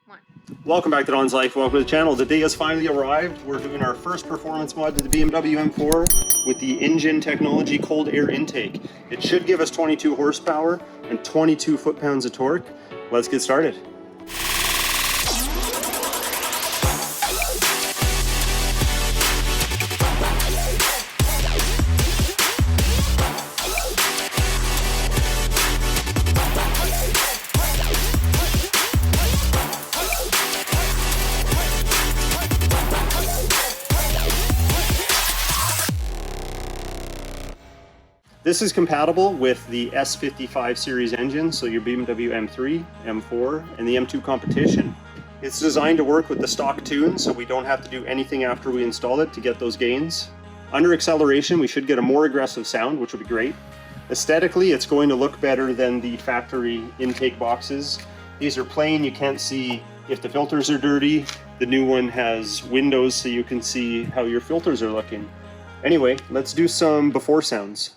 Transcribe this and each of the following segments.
One. Welcome back to Don's Life. Welcome to the channel. The day has finally arrived. We're doing our first performance mod to the BMW M4 with the Injen technology cold air intake. It should give us 22 horsepower and 22 foot-pounds of torque. Let's get started. This is compatible with the S55 series engine, so your BMW M3, M4, and the M2 competition. It's designed to work with the stock tune, so we don't have to do anything after we install it to get those gains. Under acceleration, we should get a more aggressive sound, which will be great. Aesthetically, it's going to look better than the factory intake boxes. These are plain, you can't see if the filters are dirty. The new one has windows so you can see how your filters are looking. Anyway, let's do some before sounds.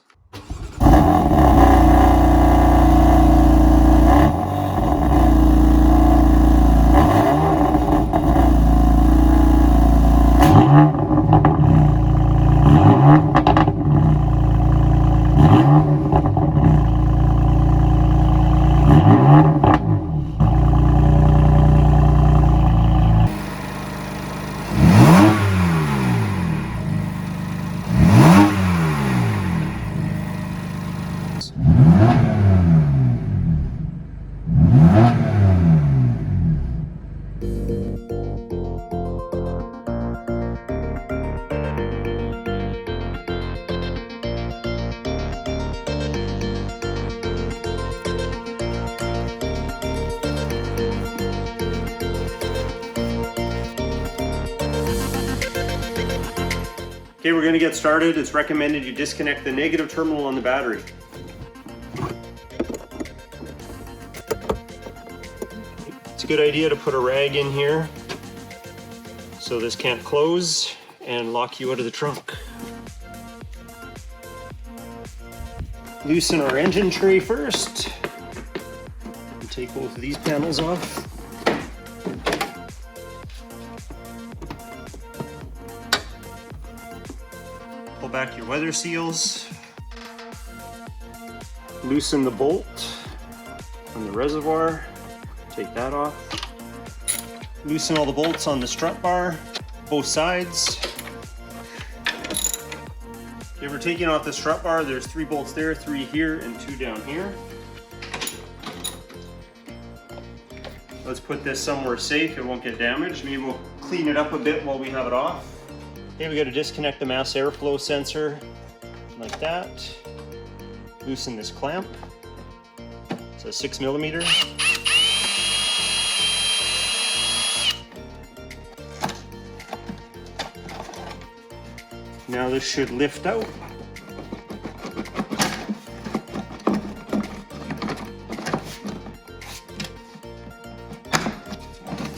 Okay, we're going to get started. It's recommended you disconnect the negative terminal on the battery. It's a good idea to put a rag in here so this can't close and lock you out of the trunk. Loosen our engine tray first. And take both of these panels off. Pull back your weather seals. Loosen the bolt on the reservoir. Take that off. Loosen all the bolts on the strut bar, both sides. Okay, we're taking off the strut bar. There's 3 bolts there, 3 here, and 2 down here. Let's put this somewhere safe. It won't get damaged. Maybe we'll clean it up a bit while we have it off. Okay, we got to disconnect the mass airflow sensor like that. Loosen this clamp. It's a 6mm. Now this should lift out.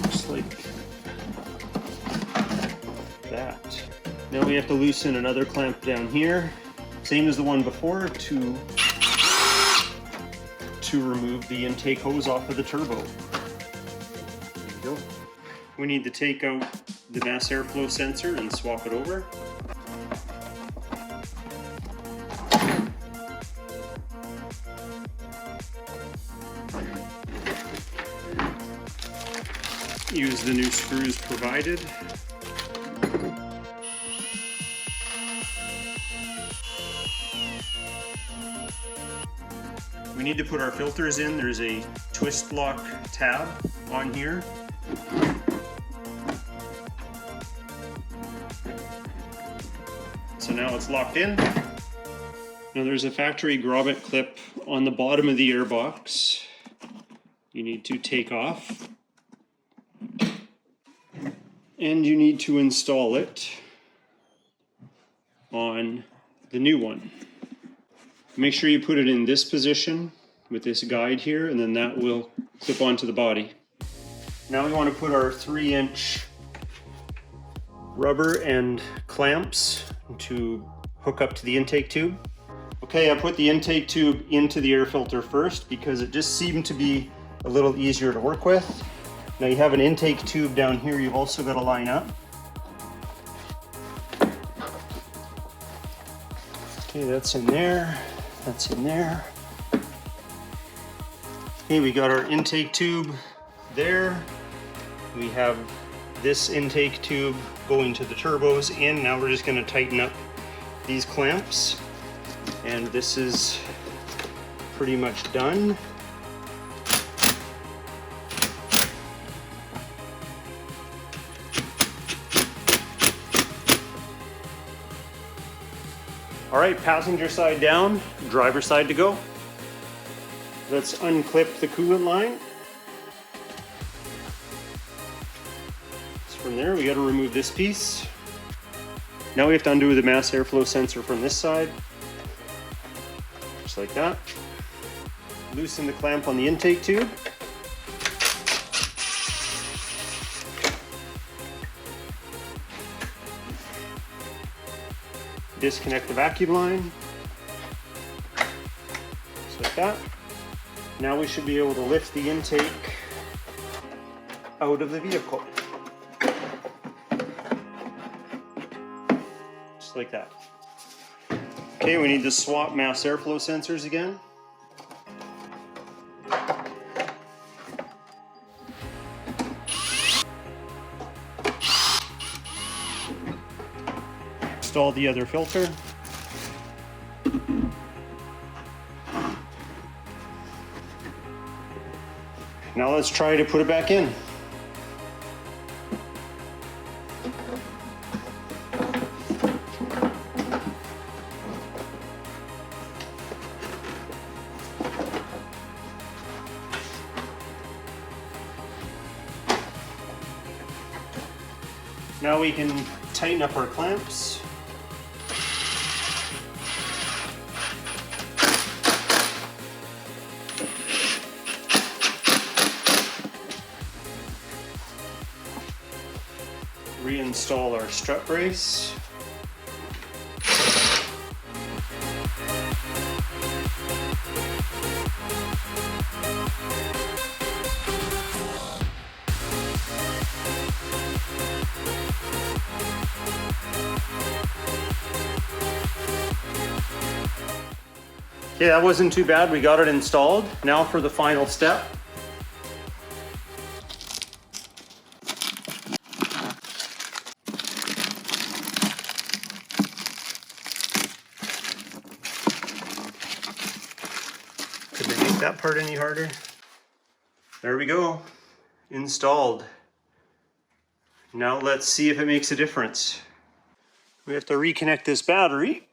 Just like that. Now we have to loosen another clamp down here, same as the one before, to remove the intake hose off of the turbo. There you go. We need to take out the mass airflow sensor and swap it over. Use the new screws provided. We need to put our filters in. There's a twist lock tab on here. So now it's locked in. Now there's a factory grommet clip on the bottom of the airbox. You need to take off. And you need to install it on the new one. Make sure you put it in this position with this guide here, and then that will clip onto the body. Now we want to put our 3-inch rubber and clamps to hook up to the intake tube. Okay, I put the intake tube into the air filter first because it just seemed to be a little easier to work with. Now you have an intake tube down here you've also got to line up. Okay, that's in there, that's in there. Okay, we got our intake tube there. We have this intake tube going to the turbos in. Now we're just going to tighten up these clamps, and this is pretty much done. All right, passenger side down, driver side to go. Let's unclip the coolant line. So from there, we got to remove this piece. Now we have to undo the mass airflow sensor from this side. Just like that. Loosen the clamp on the intake tube. Disconnect the vacuum line. Just like that. Now we should be able to lift the intake out of the vehicle. Just like that. Okay, we need to swap mass airflow sensors again. Install the other filter. Now let's try to put it back in. Now we can tighten up our clamps. Reinstall our strut brace. Okay, that wasn't too bad. We got it installed. Now for the final step. Could they make that part any harder? There we go. Installed. Now let's see if it makes a difference. We have to reconnect this battery.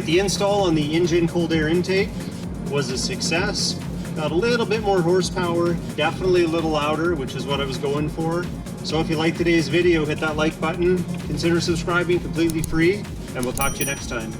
The install on the Injen cold air intake was a success. Got a little bit more horsepower, definitely a little louder, which is what I was going for. So if you liked today's video, hit that like button, consider subscribing, completely free, and we'll talk to you next time.